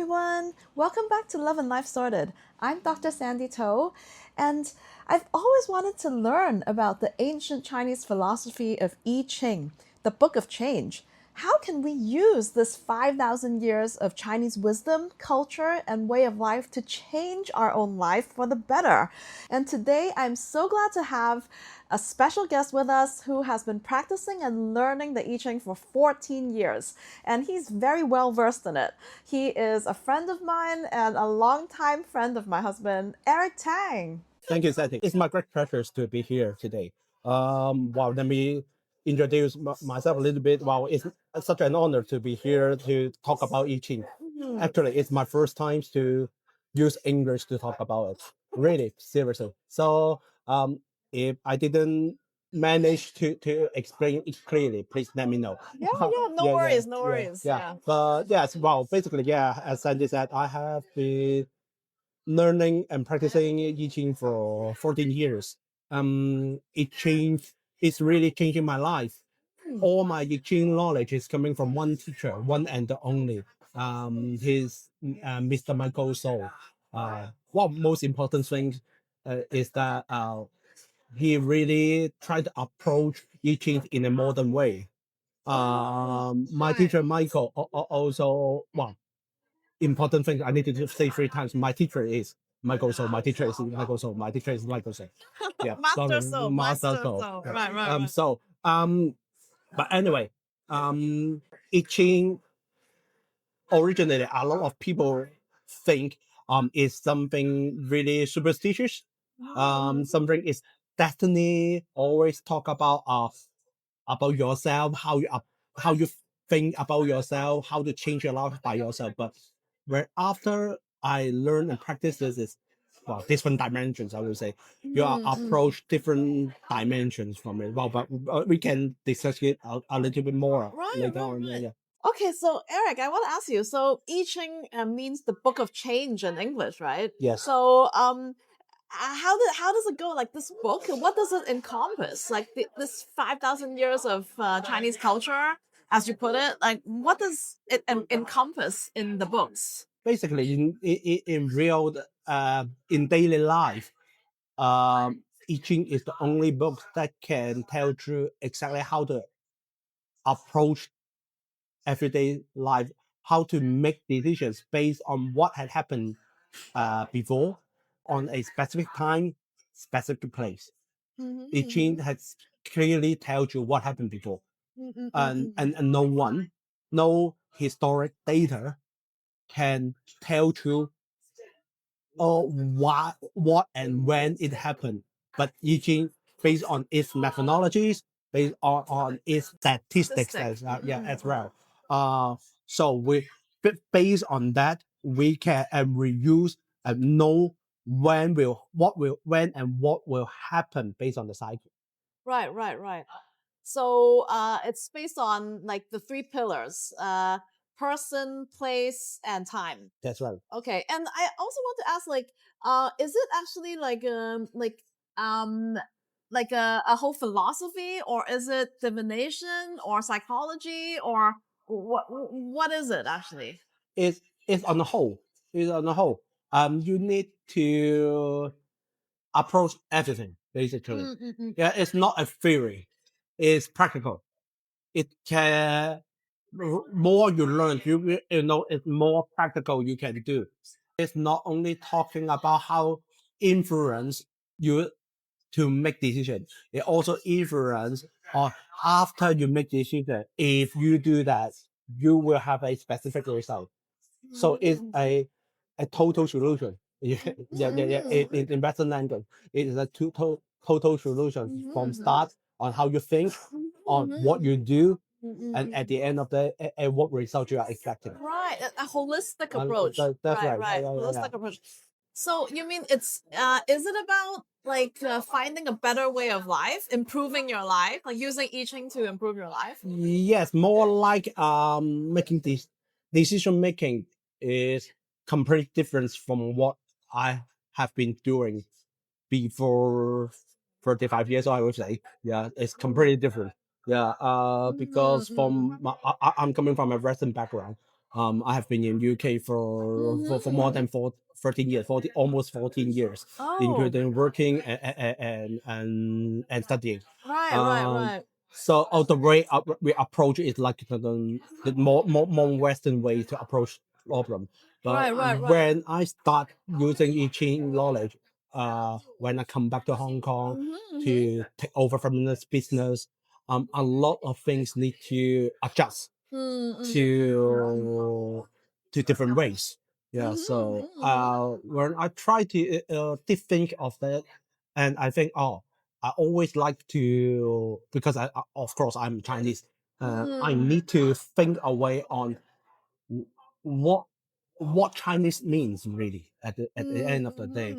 everyone. Welcome back to Love and Life Sorted. I'm Dr. Sandy Toe, and I've always wanted to learn about the ancient Chinese philosophy of I Ching, the Book of Change. How can we use this 5,000 years of Chinese wisdom, culture, and way of life to change our own life for the better? And today I'm so glad to have a special guest with us who has been practicing and learning the I Ching for 14 years, and he's very well versed in it. He is a friend of mine and a longtime friend of my husband, Eric Tang. Thank you, Sati. It's my great pleasure to be here today. Let me introduce myself a little bit. It's such an honor to be here to talk about I Ching. Actually, it's my first time to use English to talk about it. Really, seriously. So, if I didn't manage to explain it clearly, please let me know. Yeah, no worries, no worries. But yes, basically, as Sandy said, I have been learning and practicing I Ching for 14 years. It's really changing my life. All my I Ching knowledge is coming from one teacher, one and the only. He's Mr. Michael So. One most important thing is that he really tried to approach I Ching in a modern way. My teacher Michael also important thing I need to say three times. My teacher is Michael So. My teacher is Michael So. My teacher is Michael So. Yeah, Master sorry, So, Master Master So. So. Yeah. Right. But anyway, I Ching originally a lot of people think is something really superstitious. Something is destiny. Always talk about yourself, how you think about yourself, how to change your life by yourself. But where after I learn and practice this is different dimensions. I would say you are approach different dimensions from it. But we can discuss it a little bit more later on. Yeah. Okay, so Eric, I want to ask you. So I Ching means the book of change in English, right? Yes. So how does it go? Like this book, what does it encompass? Like this 5,000 years of Chinese culture, as you put it. Like what does it encompass in the books? Basically, in real in daily life, I Ching is the only book that can tell you exactly how to approach everyday life, how to make decisions based on what had happened before, on a specific time, specific place. I Ching has clearly told you what happened before, and no historic data can tell you what and when it happened. But I Ching, based on its methodologies, based on its statistics as well. So based on that, we can and we use and know when and what will happen based on the cycle. Right. So it's based on like the three pillars: person, place, and time. That's right. Okay, and I also want to ask, like, is it actually um like a whole philosophy, or is it divination or psychology, or what is it actually? It's on the whole. It's on the whole. You need to approach everything basically. Yeah, it's not a theory. It's practical. It can more you learn, you know, it's more practical you can do. It's not only talking about how influence you to make decisions. It also influence on after you make decision. If you do that, you will have a specific result. So it's a total solution. Yeah. In Western language, it is a total solution from start on how you think, on what you do, and at the end of the what result you are expecting. Right, a holistic approach. That's right. Right. Holistic approach. So you mean it's is it about like finding a better way of life, improving your life, like using I Ching to improve your life? Yes, more like making this decision making is completely different from what I have been doing before 35 years, I would say. Yeah, it's completely different. Yeah, because I'm coming from a Western background. I have been in UK for more than 13 years, 40, almost 14 years, including working and studying. Right. So the way we approach it like the more Western way to approach problem. But Right. when I start using I Ching knowledge, when I come back to Hong Kong to take over from this business, a lot of things need to adjust to different ways. Yeah. So when I try to think of that, and I think, oh, I always like to, because of course I'm Chinese. I need to think away on what Chinese means really at the end of the day.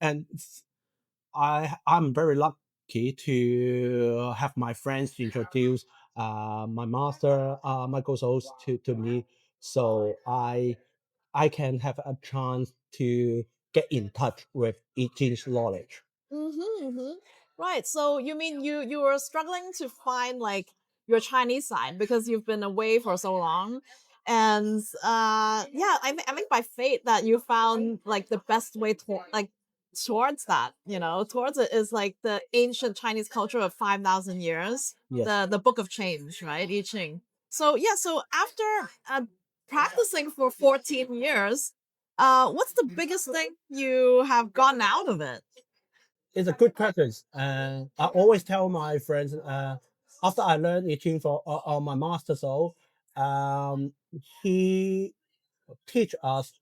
And I'm very lucky to have my friends introduce my master Michael Souls to me, so I can have a chance to get in touch with I Ching's knowledge. Right. So you mean you were struggling to find like your Chinese side because you've been away for so long, and yeah, I think by fate that you found like the best way to like towards that, towards it is like the ancient Chinese culture of 5,000 years, Yes. the Book of Change, right, I Ching. So yeah, so after practicing for 14 years, what's the biggest thing you have gotten out of it? It's a good question. I always tell my friends, after I learned I Ching for on my master soul, he teach us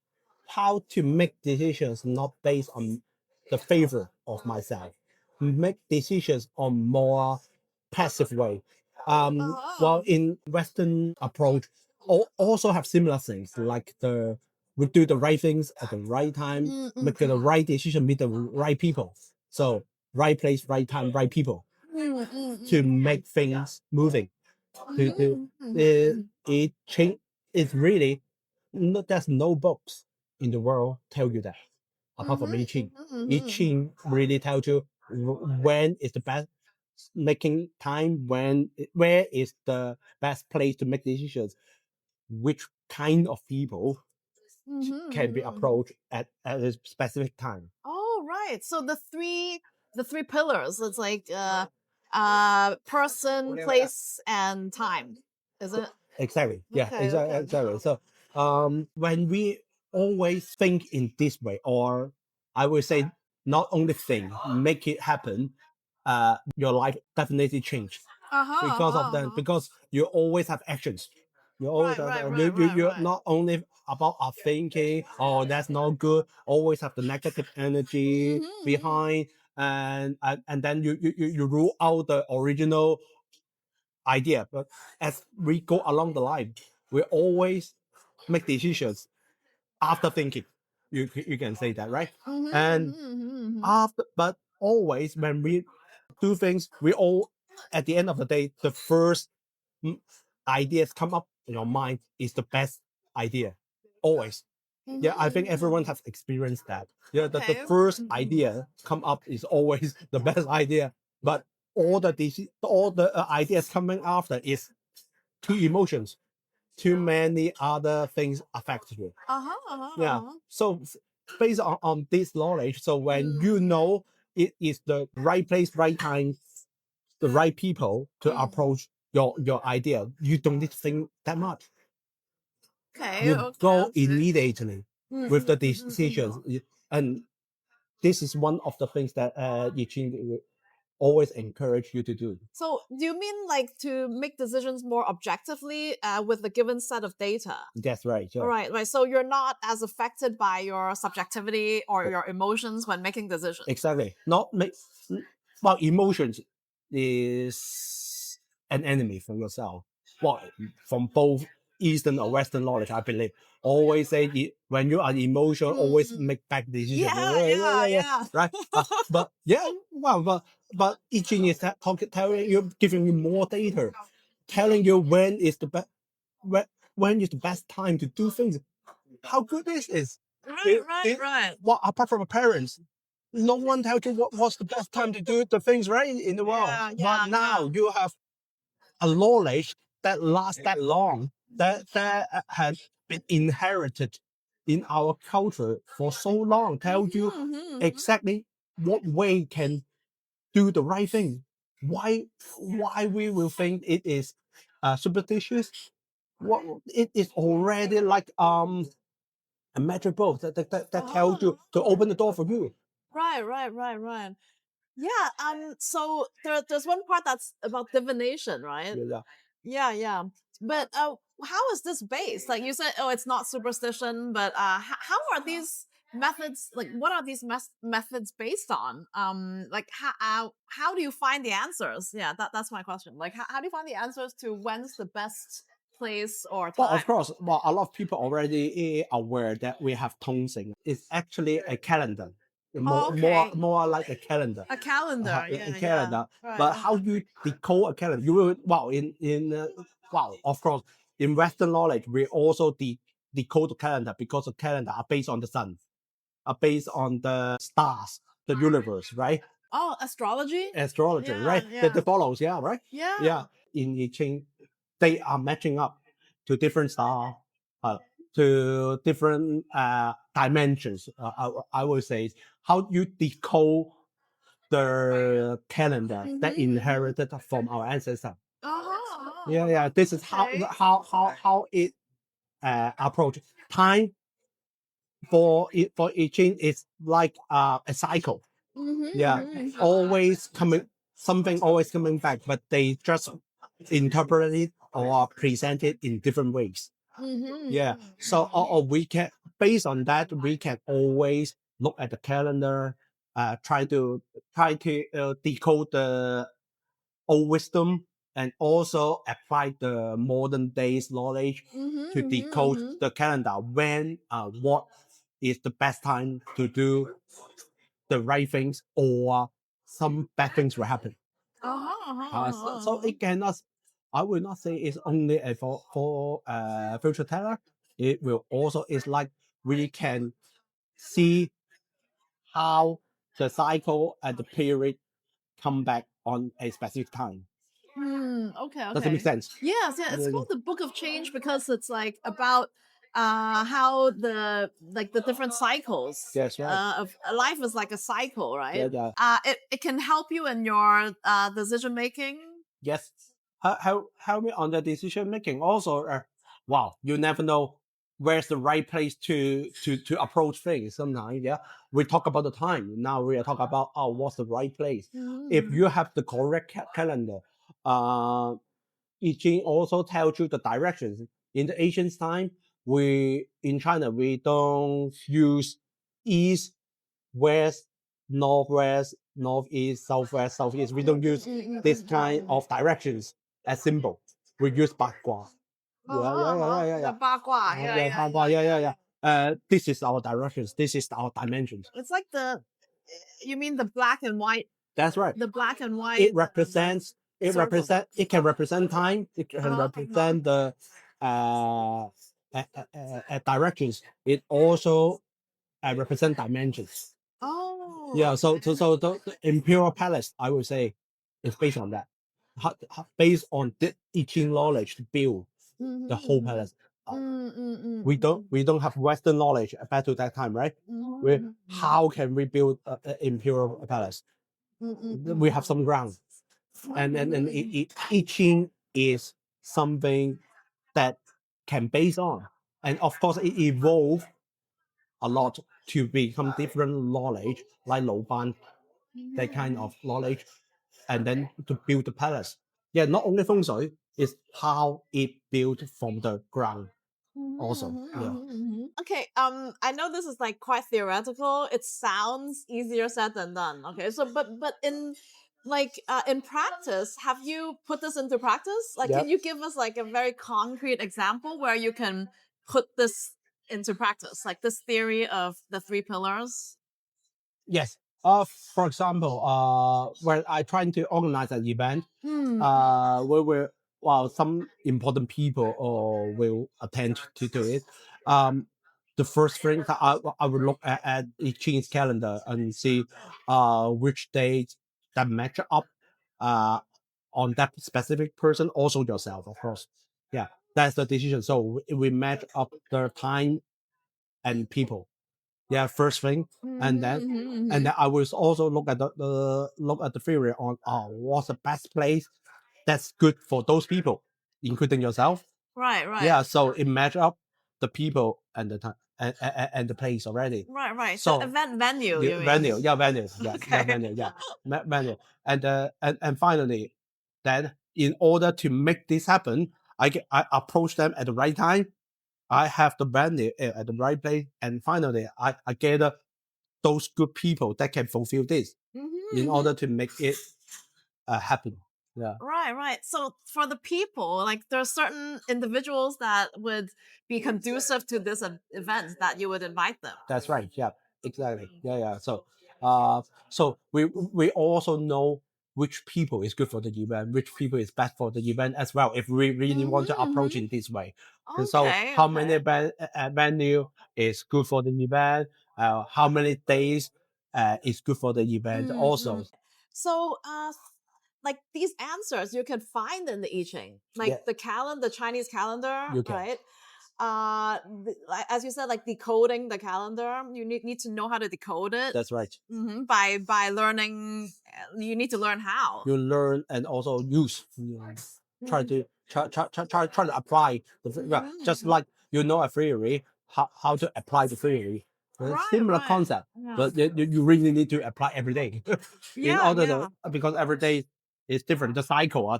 how to make decisions not based on the favor of myself, make decisions on more passive way. While in Western approach, also have similar things like we do the right things at the right time, make the right decision, meet the right people. So right place, right time, right people to make things moving. It change. It's really there's no books in the world tell you that apart from I Ching. I Ching really tells you when is the best making time, where is the best place to make decisions, which kind of people can be approached at a specific time. Oh, right. So the three pillars, it's like person, place, and time. Is it? Exactly. Yeah, Okay, exactly. okay. Exactly. So, when we always think in this way, or I would say, not only think, make it happen, your life definitely change because of that. Because you always have actions. You always you're not only about thinking, oh, that's not good. Always have the negative energy behind, and then you rule out the original idea. But as we go along the line, we always make decisions after thinking. You can say that, right? And after, but always when we do things, we all at the end of the day, the first ideas come up in your mind is the best idea. Always. Yeah, I think everyone has experienced that. Yeah, the first idea come up is always the best idea, but all the ideas coming after is too emotions, too many other things affect you. Yeah. So based on this knowledge, so when you know it is the right place, right time, the right people to approach your idea, you don't need to think that much. You go immediately with the decisions. And this is one of the things that Yi Jing will always encourage you to do. So do you mean like to make decisions more objectively with a given set of data? That's right. Sure. Right. So you're not as affected by your subjectivity or your emotions when making decisions. Exactly. Not make well, emotions is an enemy from yourself. Well, from both Eastern or Western knowledge, I believe. Always say when you are emotional, always make bad decisions. Yeah. Right. But yeah, well, but I Ching is telling you, giving you more data, telling you when is the best time to do things. How good this is. Right. Well, apart from parents, no one tells you what's the best time to do the things right in the world. But now you have a knowledge that lasts that long. that has been inherited in our culture for so long. Tell you exactly what way can do the right thing. Why we will think it is superstitious? What it is already like a magic book that tells you to open the door for you. Right. Yeah. So there's one part that's about divination, right? Yeah. Yeah. But how is this based? Like you said, oh, it's not superstition, but how are these methods? Like, what are these methods based on? Like how do you find the answers? Yeah, that's my question. Like, how do you find the answers to when's the best place or Well, time? of course, well, a lot of people already aware that we have Tongsing. It's actually a calendar, Oh, okay. more like a calendar. A calendar. A Yeah. calendar. Right. But how you decode a calendar? You will well of course in Western knowledge we also decode the calendar because the calendar are based on the sun, are based on the stars, the universe, right? Oh, astrology. Astrology, Yeah. right? Yeah. That follows, yeah, right? Yeah. Yeah. In I Ching, they are matching up to different stars, to different dimensions. I would say how you decode the calendar that inherited from our ancestors. Yeah. This is Okay. how it approach time for I Ching is like a cycle. Yeah, always coming something always coming back, but they just interpret it or present it in different ways. Yeah, so or we can based on that we can always look at the calendar, try to decode the old wisdom and also apply the modern days knowledge to decode the calendar when what is the best time to do the right things or some bad things will happen. So it cannot. I will not say it's only a for future teller. It will also is like we can see how the cycle and the period come back on a specific time. Okay. Does it make sense? Yes, yeah. It's called the Book of Change because it's like about how the different cycles. Yes, right. Of life is like a cycle, right? Yeah. It can help you in your decision making. Yes. Help me on the decision making. Also, wow, you never know where's the right place to approach things. Sometimes, yeah, we talk about the time. Now we are talking about what's the right place. If you have the correct calendar, I Ching also tells you the directions. In the ancient time, we in China we don't use east, west, northwest, northeast, southwest, southeast. We don't use this kind of directions as symbol. We use Bagua. The Bagua. Yeah. This is our directions. This is our dimensions. It's like you mean the black and white? That's right. The black and white. It represents. Circle. It can represent time. It can represent the uh, directions. It also represent dimensions. Oh. Yeah, so the imperial palace, I would say, is based on that. Based on the I Ching knowledge to build the whole palace. We don't have Western knowledge back to that time, right? How can we build an imperial palace? We have some ground, and I Ching is something that can base on, and of course it evolved a lot to become different knowledge like Ban, that kind of knowledge, and then to build the palace. Yeah, not only feng shui, it's how it built from the ground. Also, yeah. Okay, I know this is like quite theoretical. It sounds easier said than done. Okay, so but in practice, have you put this into practice? Like, Yep. can you give us like a very concrete example where you can put this into practice, like this theory of the three pillars? Yes. For example, when I trying to organize an event, where some important people will attend to it. The first thing that I would look at each Chinese calendar and see which dates that match up uh on that specific person, also yourself, of course. Yeah. That's the decision. So we match up the time and people. Yeah, first thing, and then I will also look at the theory on what's the best place that's good for those people, including yourself. Right, right. Yeah, so it match up the people and the time and the place already. Right, right. So the event venue, the you mean? venue, yeah, venue, yeah, Okay. venue, yeah, venue, and finally, then in order to make this happen, I approach them at the right time. I have the venue at the right place, and finally, I gather those good people that can fulfill this in order to make it happen. Yeah, Right, right. So for the people, like there are certain individuals that would be conducive to this event that you would invite them. that's right. Yeah, exactly. Yeah, yeah. So we also know which people is good for the event, which people is bad for the event as well. If we really want to approach it this way, and so Okay, how okay. many venue is good for the event? How many days is good for the event? Also, So, like these answers you can find in the I Ching, like Yeah. the calendar, the Chinese calendar, You can. right? As you said, like decoding the calendar, you need to know how to decode it. That's right. By learning, you need to learn how. You learn and also use. Try to apply well, just like you know a theory, how to apply the theory. It's a similar concept, but you really need to apply every day in order to, because every day is different. The cycle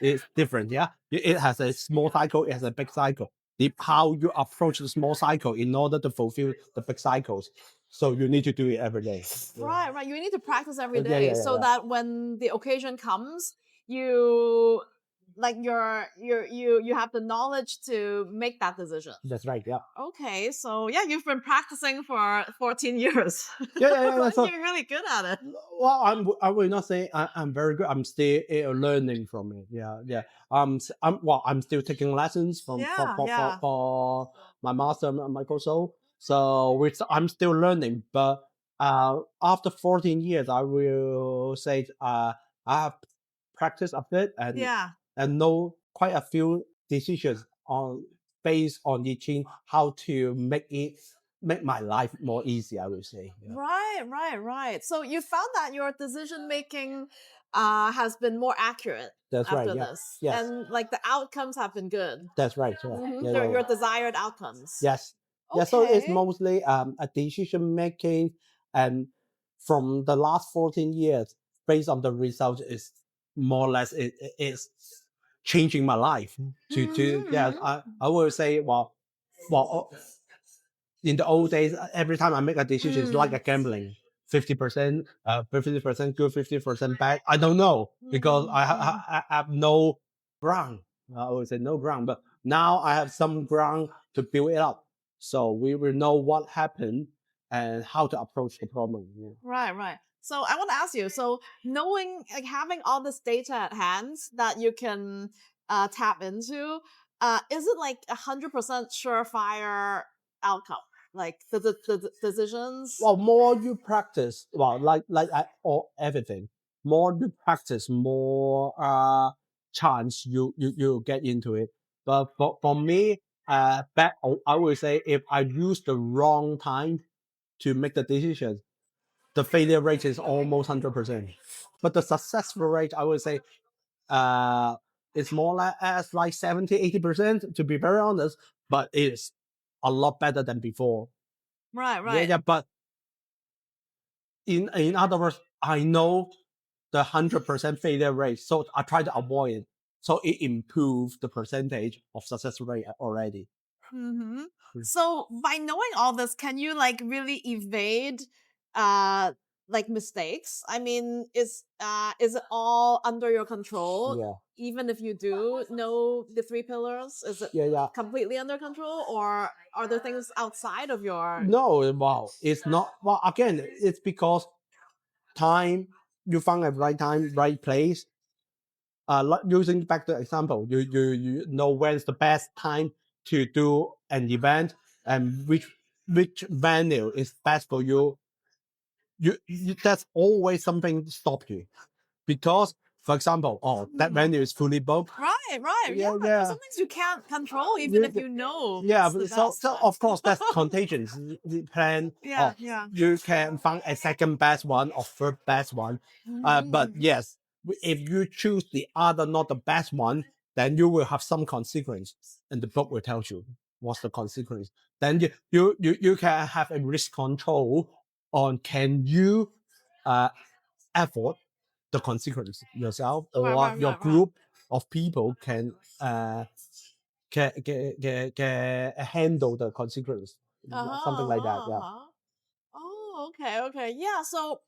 is different. Yeah, it has a small cycle, it has a big cycle. How you approach the small cycle in order to fulfill the big cycles. So you need to do it every day. Right, right. You need to practice every Yeah, day yeah, so yeah. that when the occasion comes, you like you have the knowledge to make that decision. That's right. Yeah. Okay, so yeah, you've been practicing for 14 years. Yeah. So, You're really good at it. well, I will not say I'm very good. I'm still learning from it. Yeah. I'm still taking lessons for my master and my course. So I'm still learning. But after 14 years, I will say I have practiced a bit and know quite a few decisions on based on teaching how to make my life more easy, I would say. Yeah. Right. So you found that your decision making has been more accurate That's after right. Yeah. this. Yes. And like the outcomes have been good. That's right. Yeah. Your desired outcomes. Yes. Yeah. So it's mostly a decision making, and from the last 14 years, based on the result, is more or less it is changing my life. I would say well, in the old days, every time I make a decision, it's like a gambling. 50%, 50% good, 50% bad. I don't know because I have no ground. I would say no ground, but now I have some ground to build it up. So we will know what happened and how to approach the problem. Yeah. Right. So I want to ask you, so knowing, like having all this data at hand that you can tap into, is it like 100% surefire outcome? Like the decisions? Well, more you practice, well, or everything, more you practice, more chance you get into it. But for me, back I would say if I use the wrong time to make the decision, the failure rate is almost 100%. But the successful rate, I would say, it's more like 70-80%, to be very honest. But it's a lot better than before. Right. Yeah, but in other words, I know the 100% failure rate, so I try to avoid it. So it improves the percentage of success rate already. So by knowing all this, can you like really evade like mistakes? I mean, is it all under your control? Yeah. Even if you do know the three pillars, is it completely under control, or are there things outside of your? No, well, it's not. Well, again, it's because time, you found a right time, right place. Using back the example, you know when's the best time to do an event and which venue is best for you. That's always something to stop you, because for example, that venue is fully booked. Right. Yeah. Some things you can't control, even if you know. Yeah, it's the so best. of course that's contagious. Depend. Yeah, yeah. You can find a second best one or third best one. But yes, if you choose the other, not the best one, then you will have some consequence, and the book will tell you what's the consequence. Then you can have a risk control on can you afford the consequence yourself, or your group of people can can handle the consequence, something like that. Yeah. Oh, okay. Yeah. So,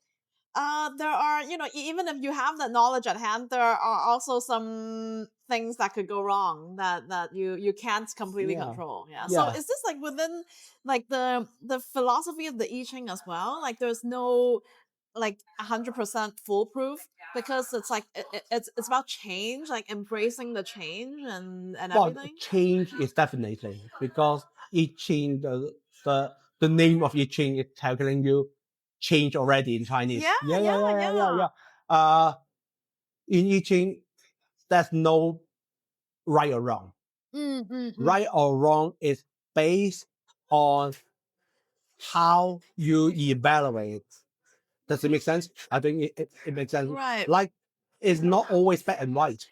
there are, even if you have that knowledge at hand, there are also some things that could go wrong that you can't completely control. Yeah. So is this like within like the philosophy of the I Ching as well? Like there's no like 100% foolproof, because it's like it's about change, like embracing the change and everything. Change is definitely, because I Ching, the name of I Ching is telling you change already in Chinese. Yeah. In I Ching, there's no right or wrong. Right or wrong is based on how you evaluate. Does it make sense? I think it makes sense. Right. Like, it's not always black and white.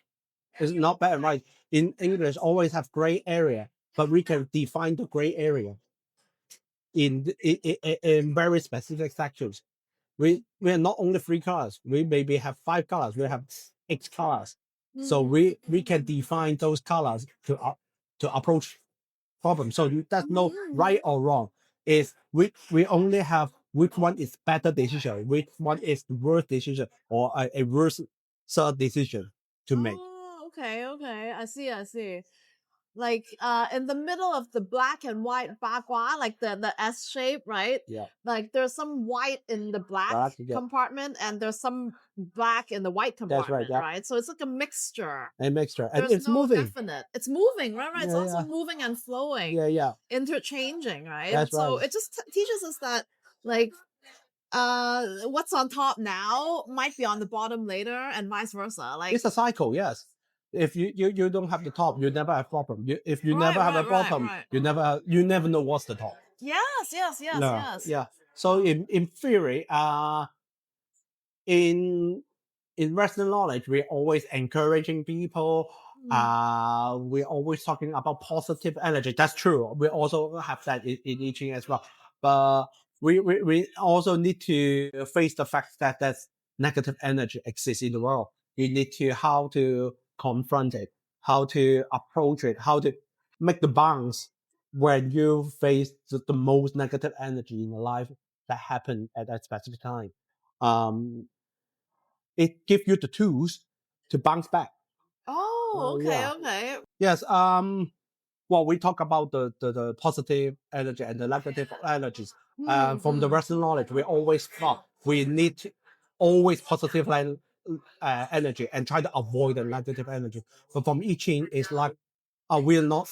It's not black and white. In English, always have gray area, but we can define the gray area in very specific sections. We are not only 3 colors. We maybe have 5 colors. We have 8 colors. So we can define those colors to approach problems. So there's no right or wrong. Is we only have which one is better decision, which one is the worst decision, or a worse decision to make. Oh, okay. I see. Like in the middle of the black and white bagua, like the S shape, right? Yeah. Like there's some white in the black compartment, and there's some black in the white compartment, right? So it's like a mixture. And There's it's no moving. definite. It's moving, right? It's also moving and flowing. Yeah. Interchanging, right? That's so right. it just teaches us that, like, what's on top now might be on the bottom later, and vice versa. Like, it's a cycle. Yes. If you don't have the top, you never have problem. If you never have a bottom, you never know what's the top. Yes. Yeah. So in theory, in Western knowledge, we're always encouraging people. We're always talking about positive energy. That's true. We also have that in I Ching as well. But we also need to face the fact that there's negative energy exists in the world. You need to how to confront it, how to approach it, how to make the balance when you face the most negative energy in your life that happened at that specific time. It gives you the tools to bounce back. Oh, okay. Yes. Well, we talk about the positive energy and the negative energies. From the Western knowledge, we always thought we need always positive energy and try to avoid the negative energy. But from I Ching, it's like we'll not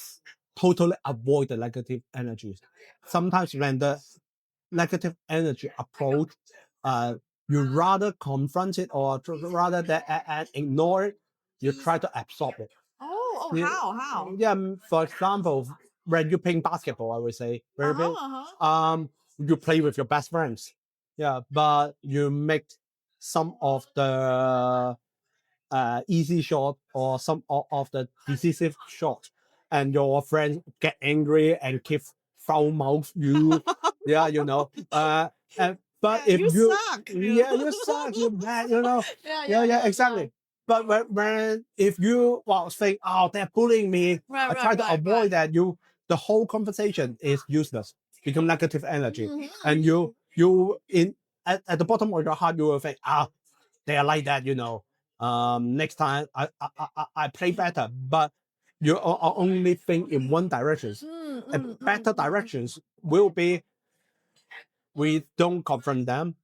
totally avoid the negative energies. Sometimes when the negative energy approach, you rather confront it or rather than ignore it, you try to absorb it. How? Yeah, for example, when you play basketball, I would say, you play with your best friends. Yeah, but you make some of the easy shot or some of the decisive shot, and your friends get angry and keep foul mouth you. Yeah, but if you suck. you suck, you bad, Yeah, exactly. But when if you think, oh, they're bullying me, I try to avoid that. The whole conversation is useless, become negative energy, and you at the bottom of your heart you will think, they are like that. Next time I play better, but you are only think in one direction. And better directions will be we don't confront them,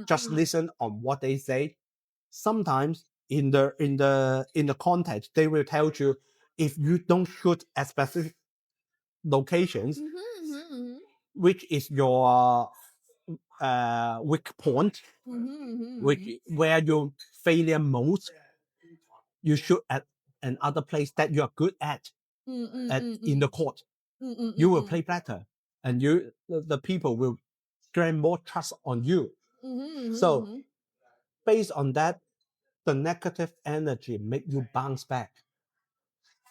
just listen on what they say. Sometimes in the context, they will tell you if you don't shoot at specific locations, which is your weak point, which where you failure most, you shoot at another place that you are good at, in the court. You will play better, and the people will gain more trust on you. So based on that, the negative energy make you bounce back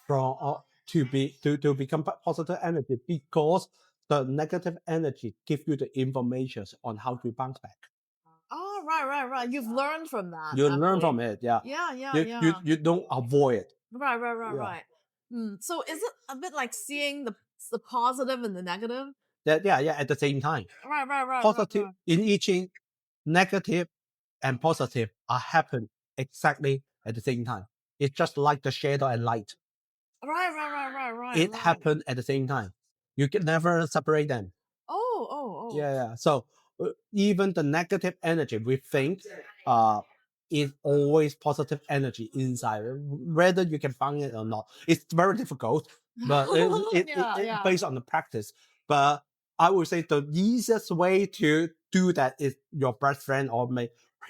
to become positive energy, because the negative energy give you the information on how to bounce back. Oh, right. You've learned from that. You learn from it, yeah. You don't avoid it. Right. So is it a bit like seeing the positive and the negative? Yeah, at the same time. Right. Positive in I Ching, negative and positive are happen exactly at the same time. It's just like the shadow and light. Right. It happened at the same time. You can never separate them. Oh. Yeah. So even the negative energy we think is always positive energy inside, whether you can find it or not. It's very difficult, but it based on the practice. But I would say the easiest way to do that is your best friend, or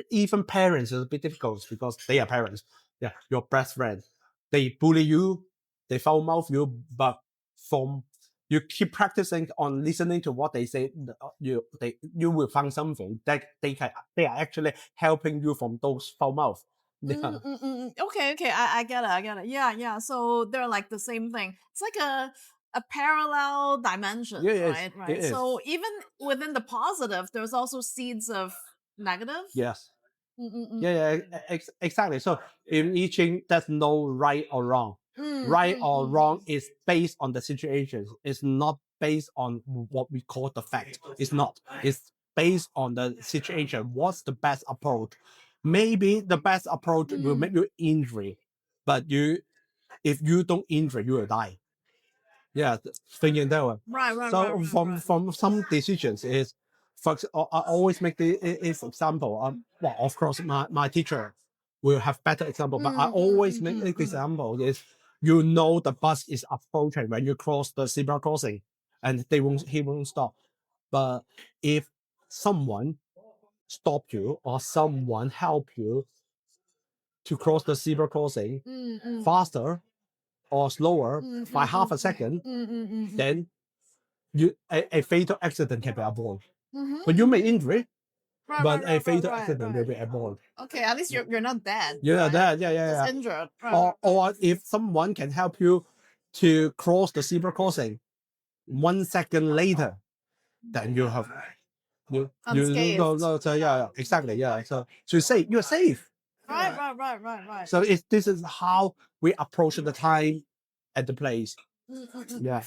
even parents is a bit difficult because they are parents. Yeah, your best friend. They bully you, they foul mouth you, but from you keep practicing on listening to what they say, you will find something that they are actually helping you from those foul mouth. Yeah. Okay, I get it. Yeah. So they're like the same thing. It's like a parallel dimension, right? It is. So even within the positive, there's also seeds of negative. Yes. Exactly. So in I Ching, there's no right or wrong. Right or wrong is based on the situation. It's not based on what we call the fact. It's not. It's based on the situation. What's the best approach? Maybe the best approach will make you injury, but if you don't injure, you will die. Yeah, thinking that way. So from some decisions is, I always make this example. Well, of course, my teacher will have better example, but I always make this example is, the bus is approaching when you cross the zebra crossing, and he won't stop. But if someone stop you or someone help you to cross the zebra crossing faster or slower by half a second, then a fatal accident can be avoided. But you may injury, but a fatal accident will be avoided. Okay, at least you're not dead. You're not dead, yeah. Just injured. Or if someone can help you to cross the zebra crossing 1 second later, then you have Unscathed. no, so yeah, exactly, yeah. So you're safe. Right. So this is how we approach the time at the place. Yeah.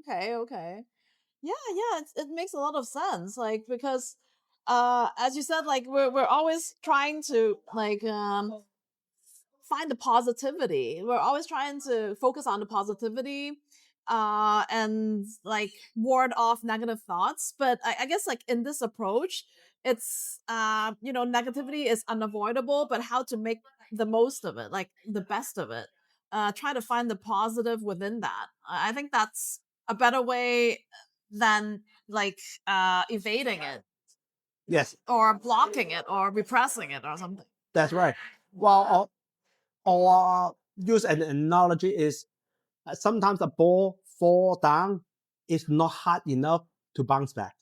Okay. Yeah, it makes a lot of sense. Like, because as you said, like we're always trying to like find the positivity. We're always trying to focus on the positivity and like ward off negative thoughts. But I guess like in this approach, it's negativity is unavoidable, but how to make the most of it, like the best of it. Try to find the positive within that. I think that's a better way than like evading it. Yes. Or blocking it or repressing it or something. That's right. Well, or use an analogy is, sometimes a ball fall down is not hard enough to bounce back.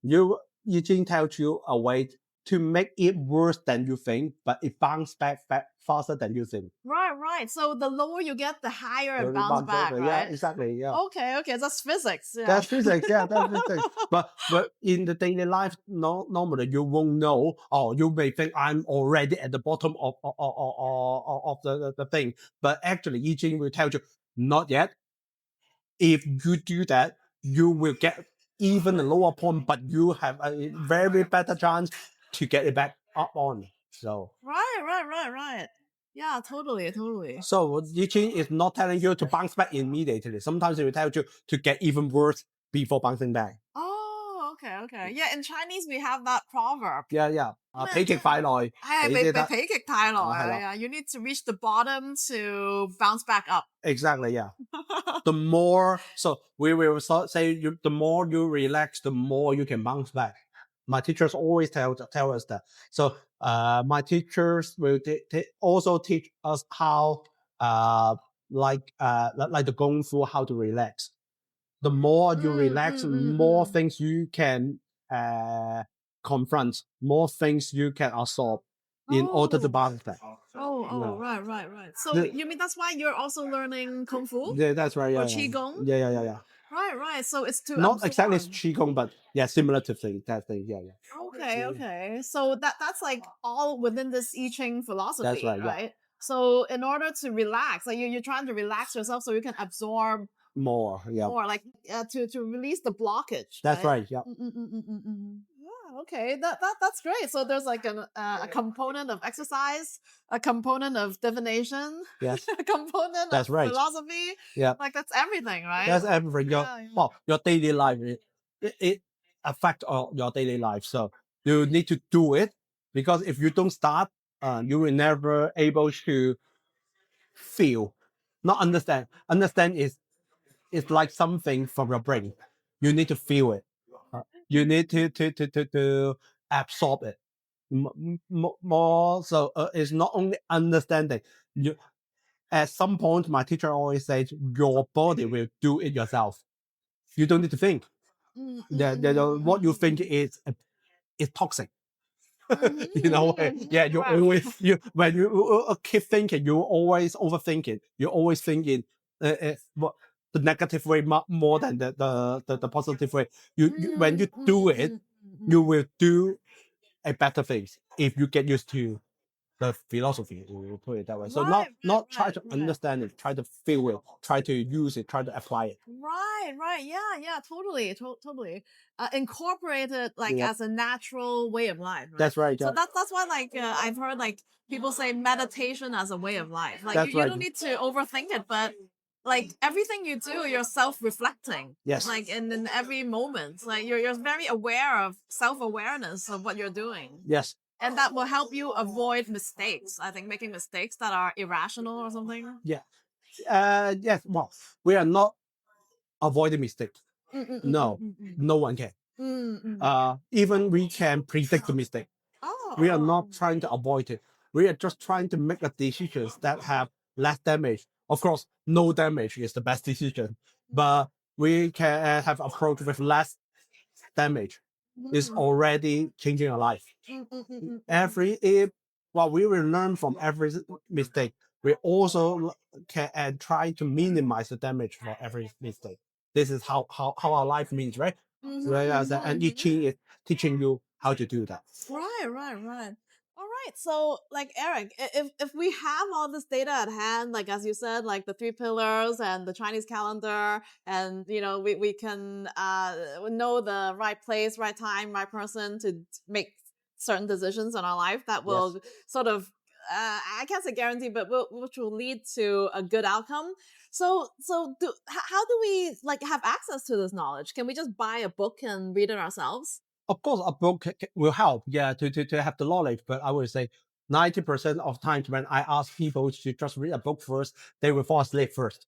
Yi Jing tells you a way to make it worse than you think, but it bounces back faster than you think. Right. So the lower you get, the higher it bounces back, right? Yeah, exactly. Yeah. Okay. That's physics. Yeah. That's physics. Yeah, that's physics. But in the daily life, normally you won't know. Or you may think I'm already at the bottom of the thing, but actually, Yi Jing will tell you not yet. If you do that, you will get even a lower point, but you have a very better chance to get it back up on. So right. Yeah, totally. So Yi Jing is not telling you to bounce back immediately. Sometimes it will tell you to get even worse before bouncing back. Oh, okay. Yeah, in Chinese we have that proverb. Yeah. 否極快來，否極泰來. You need to reach the bottom to bounce back up. Exactly, yeah. The more, so we will say, the more you relax, the more you can bounce back. My teachers always tell us that. So my teachers will also teach us how like the Kung Fu, how to relax. The more you relax, more things you can confront, more things you can absorb in order to balance that. Right. So The- you mean that's why you're also learning Kung Fu Yeah, that's right. or Yeah, Qigong? yeah. Right. So it's to Not exactly absorb. Qigong, but yeah, similar to that thing. Yeah. Okay. So that's like all within this I Ching philosophy, That's right, yeah. right? So in order to relax, like you're trying to relax yourself so you can absorb More, yeah. more, like to release the blockage. That's right, yeah. Yeah, okay, that's great. So there's like a component of exercise, a component of divination, Yes, a component that's of right. philosophy. Yeah, Like that's everything, right? that's everything. Yeah. Well, your daily life, it affects your daily life. So you need to do it, because if you don't start, you will never able to feel, not understand. Understand is like something from your brain. You need to feel it. You need to absorb it more. So it's not only understanding. You, at some point, my teacher always says your body will do it yourself. You don't need to think. What you think is toxic. You know, yeah, you always when you keep thinking, you always overthinking. You're always thinking what the negative way more than the positive way. When you do it, you will do a better things if you get used to the philosophy. We will put it that way. So not try to understand it, try to feel it, try to use it, try to apply it. Right. Yeah. Totally. Incorporate it like Yep. as a natural way of life. Right? That's right. So Yeah. that's why like I've heard like people say meditation as a way of life. Like That's you right. don't need to overthink it, but like everything you do, you're self-reflecting. Yes. Like in every moment, like you're very aware of self-awareness of what you're doing. Yes. And that will help you avoid mistakes. I think making mistakes that are irrational or something. Yeah. Yes. Well, we are not avoiding mistakes. No, no one can. Even we can predict the mistake. We are not trying to avoid it. We are just trying to make a decisions that have less damage. Of course, no damage is the best decision, but we can have approach with less damage. Is already changing our life. We will learn from every mistake. We also can try to minimize the damage for every mistake. This is how our life means, right? Right. And I Ching is teaching you how to do that. Right. All right. So, like Eric, if we have all this data at hand, like as you said, like the three pillars and the Chinese calendar, and we can know the right place, right time, right person to make certain decisions in our life that will sort of I can't say guarantee, but which will lead to a good outcome. So how do we like have access to this knowledge? Can we just buy a book and read it ourselves? Of course, a book will help, to have the knowledge. But I would say 90% of times when I ask people to just read a book first, they will fall asleep first.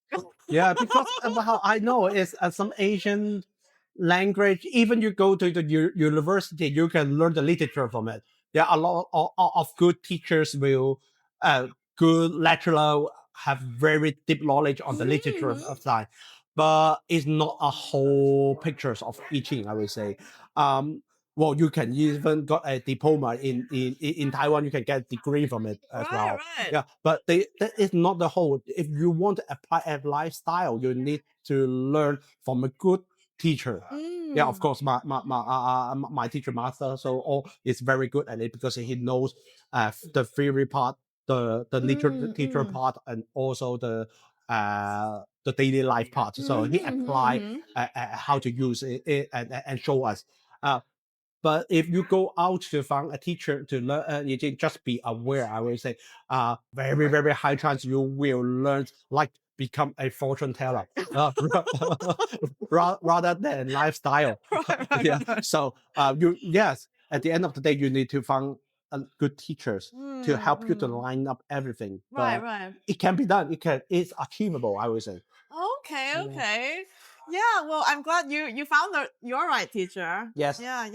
Yeah, because how I know is some Asian language. Even you go to the university, you can learn the literature from it. Yeah, a lot of good teachers will, good lecturer have very deep knowledge on the literature of side, but it's not a whole pictures of I Ching, I would say. Well, you can even got a diploma in Taiwan. You can get a degree from it as well. Right. Yeah, but that is not the whole. If you want to apply a lifestyle, you need to learn from a good teacher. Yeah, of course, my teacher master, so all is very good at it because he knows the theory part, the teacher part, and also the daily life part. So he apply how to use it and show us. But if you go out to find a teacher to learn, you just be aware. I will say, very high chance you will learn like become a fortune teller rather than lifestyle. Yeah. So at the end of the day, you need to find good teachers to help you to line up everything. But Right. it can be done. It's achievable. I would say. Okay. Yeah, well, I'm glad you found your right teacher. Yes. Yeah.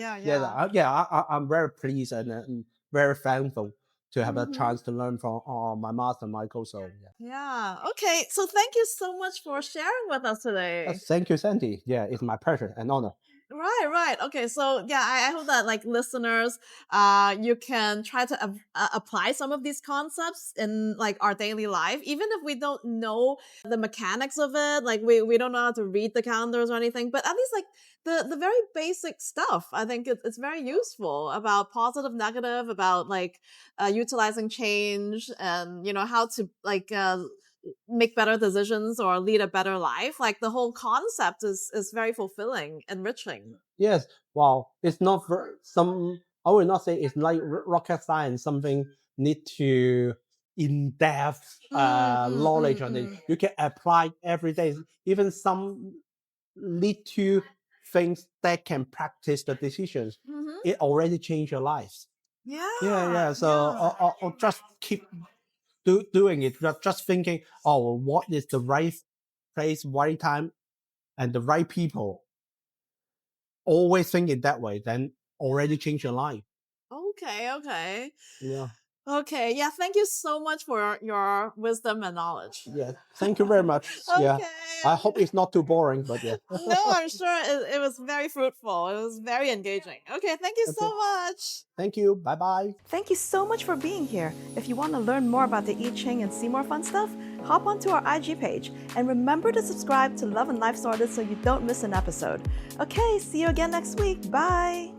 I'm very pleased and very thankful to have a chance to learn from my master, Michael. So Yeah. Okay. So thank you so much for sharing with us today. thank you, Sandy. Yeah, it's my pleasure and honor. Right. Okay. So yeah, I hope that like listeners, you can try to apply some of these concepts in like our daily life, even if we don't know the mechanics of it. Like we don't know how to read the calendars or anything, but at least like the very basic stuff, I think it's very useful about positive, negative, about like utilizing change and how to like make better decisions or lead a better life. Like the whole concept is very fulfilling, enriching. Yes, well, it's not I will not say it's like rocket science, something need to in-depth knowledge on it. You can apply every day, even some little things that can practice the decisions. It already changed your lives. Yeah. So or just keep doing it. Just thinking, oh, what is the right place, right time, and the right people. Always think it that way, then already change your life. Okay. Yeah. Okay. Yeah. Thank you so much for your wisdom and knowledge. Yeah. Thank you very much. Yeah. Okay. I hope it's not too boring, but yeah. No, I'm sure it was very fruitful. It was very engaging. Okay. Thank you so much. Thank you. Bye bye. Thank you so much for being here. If you want to learn more about the I Ching and see more fun stuff, hop onto our IG page. And remember to subscribe to Love and Life Sorted so you don't miss an episode. Okay, see you again next week. Bye.